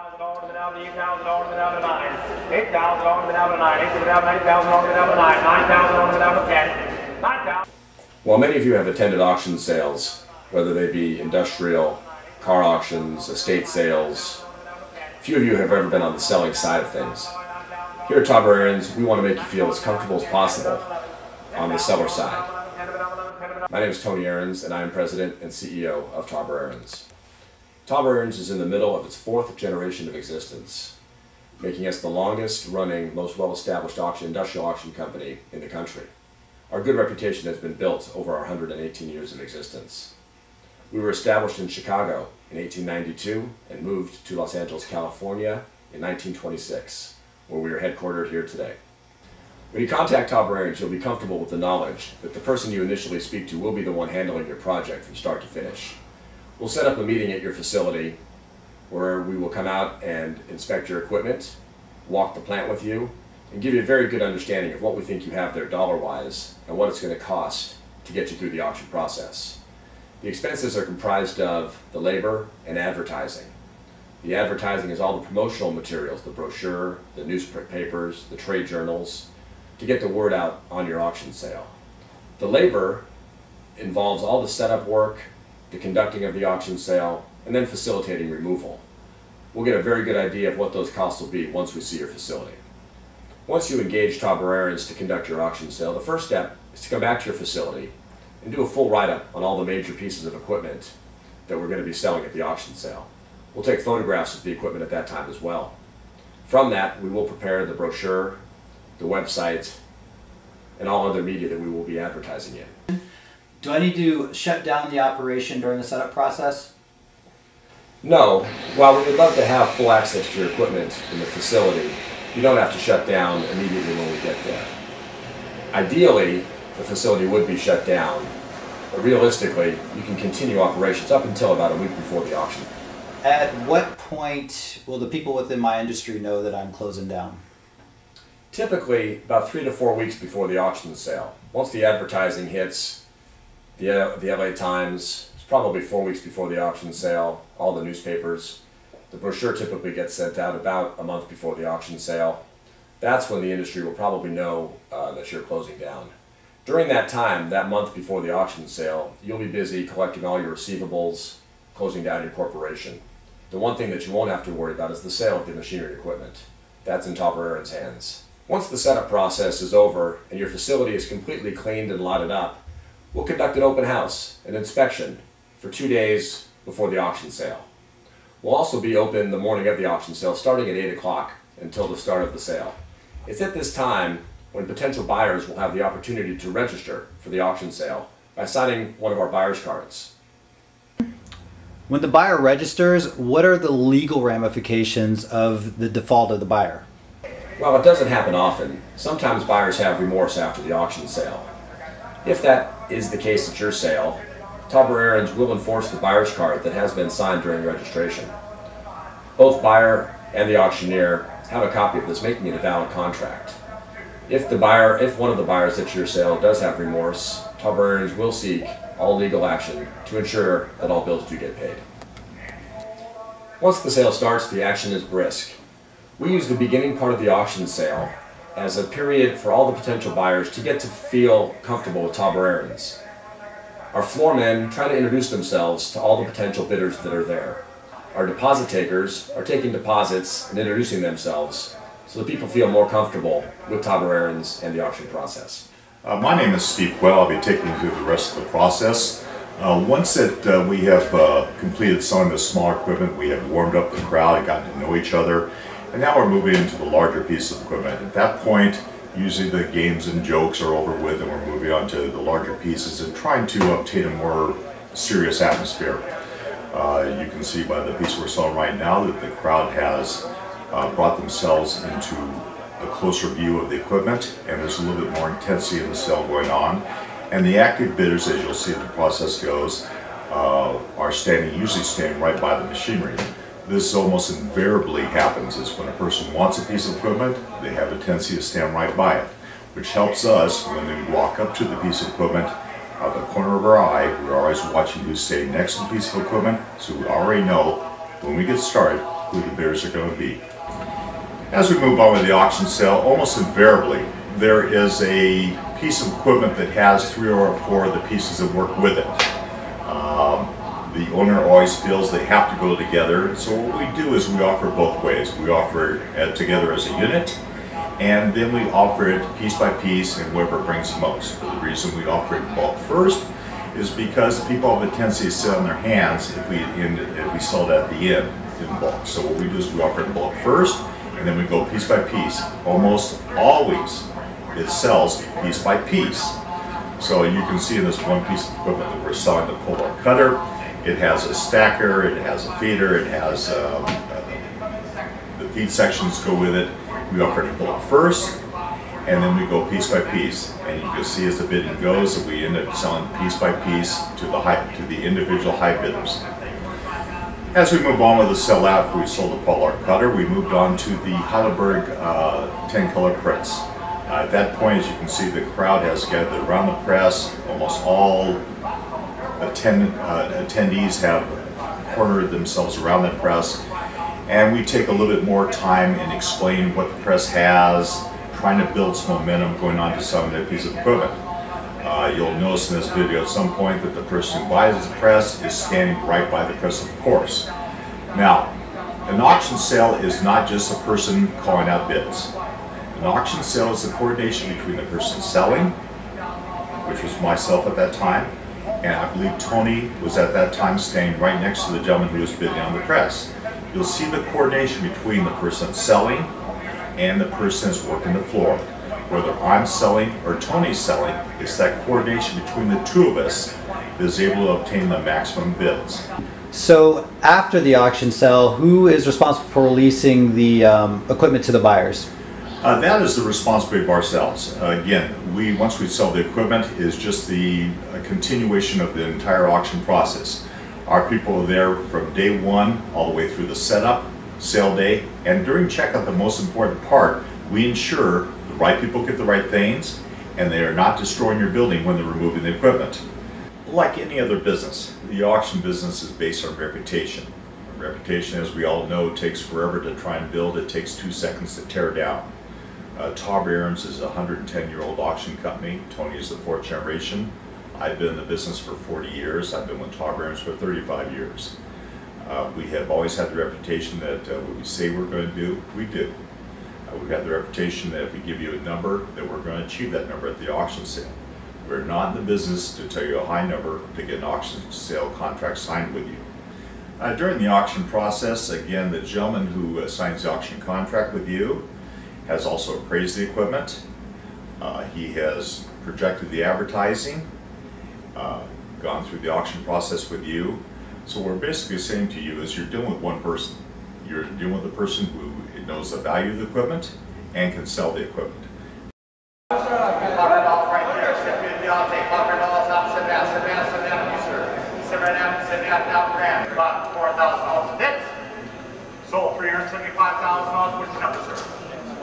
8,000 on to the down, 8,000 on to the down to 9, 8,000 on to the down to 9, 8,000 on to the down to 9, 9,000 on to the down to 10, 9,000. While many of you have attended auction sales, whether they be industrial, car auctions, estate sales, few of you have ever been on the selling side of things. Here at TAWEBVIDEO, we want to make you feel as comfortable as possible on the seller side. My name is Tony Ahrens, and I am President and CEO of TAWEBVIDEO. TAWEBVIDEO is in the middle of its 4th generation of existence, making us the longest running, most well-established industrial auction company in the country. Our good reputation has been built over our 118 years of existence. We were established in Chicago in 1892 and moved to Los Angeles, California in 1926, where we are headquartered here today. When you contact TAWEBVIDEO, you'll be comfortable with the knowledge that the person you initially speak to will be the one handling your project from start to finish. We'll set up a meeting at your facility where we will come out and inspect your equipment, walk the plant with you, and give you a very good understanding of what we think you have there dollar-wise and what it's going to cost to get you through the auction process. The expenses are comprised of the labor and advertising. The advertising is all the promotional materials, the brochure, the newspapers, the trade journals, to get the word out on your auction sale. The labor involves all the setup work, the conducting of the auction sale, and then facilitating removal. We'll get a very good idea of what those costs will be once we see your facility. Once you engage TAWEBVIDEO to conduct your auction sale, the first step is to come back to your facility and do a full write-up on all the major pieces of equipment that we're going to be selling at the auction sale. We'll take photographs of the equipment at that time as well. From that, we will prepare the brochure, the website, and all other media that we will be advertising in. Do I need to shut down the operation during the setup process? No. While we would love to have full access to your equipment in the facility, you don't have to shut down immediately when we get there. Ideally, the facility would be shut down, but realistically, you can continue operations up until about a week before the auction. At what point will the people within my industry know that I'm closing down? Typically, about 3 to 4 weeks before the auction sale. Once the advertising hits the LA Times, it's probably 4 weeks before the auction sale, all the newspapers. The brochure typically gets sent out about a month before the auction sale. That's when the industry will probably know that you're closing down. During that time, that month before the auction sale, you'll be busy collecting all your receivables, closing down your corporation. The one thing that you won't have to worry about is the sale of the machinery and equipment. That's in TAWEBVIDEO's hands. Once the setup process is over and your facility is completely cleaned and lotted up, we'll conduct an open house, an inspection, for 2 days before the auction sale. We'll also be open the morning of the auction sale, starting at 8 o'clock until the start of the sale. It's at this time when potential buyers will have the opportunity to register for the auction sale by signing one of our buyer's cards. When the buyer registers, what are the legal ramifications of the default of the buyer? Well, it doesn't happen often. Sometimes buyers have remorse after the auction sale. If that is the case at your sale, TAWEBVIDEO will enforce the buyer's card that has been signed during registration. Both buyer and the auctioneer have a copy of this, making it a valid contract. If one of the buyers at your sale does have remorse, TAWEBVIDEO will seek all legal action to ensure that all bills do get paid. Once the sale starts, the action is brisk. We use the beginning part of the auction sale as a period for all the potential buyers to get to feel comfortable with TAWEBVIDEO. Our floormen try to introduce themselves to all the potential bidders that are there. Our deposit takers are taking deposits and introducing themselves so that people feel more comfortable with TAWEBVIDEO and the auction process. My name is Steve Quell. I'll be taking you through the rest of the process. Once that we have completed some of the smaller equipment, we have warmed up the crowd and gotten to know each other, and now we're moving into the larger piece of equipment. At that point, usually the games and jokes are over with and we're moving on to the larger pieces and trying to obtain a more serious atmosphere. You can see by the piece we're selling right now that the crowd has brought themselves into a closer view of the equipment, and there's a little bit more intensity in the sale going on. And the active bidders, as you'll see as the process goes, are usually standing right by the machinery. This almost invariably happens is when a person wants a piece of equipment, they have a tendency to stand right by it, which helps us when we walk up to the piece of equipment. Out of the corner of our eye, we're always watching who's standing next to the piece of equipment, so we already know when we get started who the bidders are going to be. As we move on with the auction sale, almost invariably there is a piece of equipment that has 3 or 4 of the pieces that work with it. The owner always feels they have to go together, so what we do is we offer both ways. We offer it together as a unit, and then we offer it piece by piece and whoever brings the most. The reason we offer it bulk first is because people have a tendency to sit on their hands if we sell it at the end in bulk. So what we do is we offer it bulk first, and then we go piece by piece. Almost always it sells piece by piece. So you can see in this one piece of equipment that we're selling, the pull-out cutter, it has a stacker, it has a feeder, it has the feed sections go with it. We offer it bulk first, and then we go piece by piece. And you can see as the bidding goes that we end up selling piece by piece to the individual high bidders. As we move on with the sell out, we sold the pull-out cutter, we moved on to the Heidelberg 10-color prints. At that point, as you can see, the crowd has gathered around the press. Almost all attendees have cornered themselves around the press, and we take a little bit more time and explain what the press has, trying to build some momentum going on to selling that piece of equipment. You'll notice in this video at some point that the person who buys the press is standing right by the press, of course. Now, an auction sale is not just a person calling out bids. An auction sale is the coordination between the person selling, which was myself at that time, and I believe Tony was at that time standing right next to the gentleman who was bidding on the press. You'll see the coordination between the person selling and the person that's working the floor. Whether I'm selling or Tony's selling, it's that coordination between the two of us that is able to obtain the maximum bids. So after the auction sale, who is responsible for releasing the equipment to the buyers? That is the responsibility of ourselves. Again, once we sell the equipment, is just the continuation of the entire auction process. Our people are there from day one all the way through the setup, sale day, and during checkout, the most important part, we ensure the right people get the right things and they are not destroying your building when they're removing the equipment. Like any other business, the auction business is based on reputation. Reputation, as we all know, takes forever to try and build. It takes 2 seconds to tear down. TAWEBVIDEO is a 110-year-old auction company. Tony is the 4th generation. I've been in the business for 40 years. I've been with TAWEBVIDEO for 35 years. We have always had the reputation that what we say we're going to do, we do. We've had the reputation that if we give you a number, that we're going to achieve that number at the auction sale. We're not in the business to tell you a high number to get an auction sale contract signed with you. During the auction process, again, the gentleman who signs the auction contract with you has also appraised the equipment. He has projected the advertising, gone through the auction process with you. So what we're basically saying to you is you're dealing with one person. You're dealing with a person who knows the value of the equipment and can sell the equipment. $4,000 bids. Sold $375,000. What's your number, sir?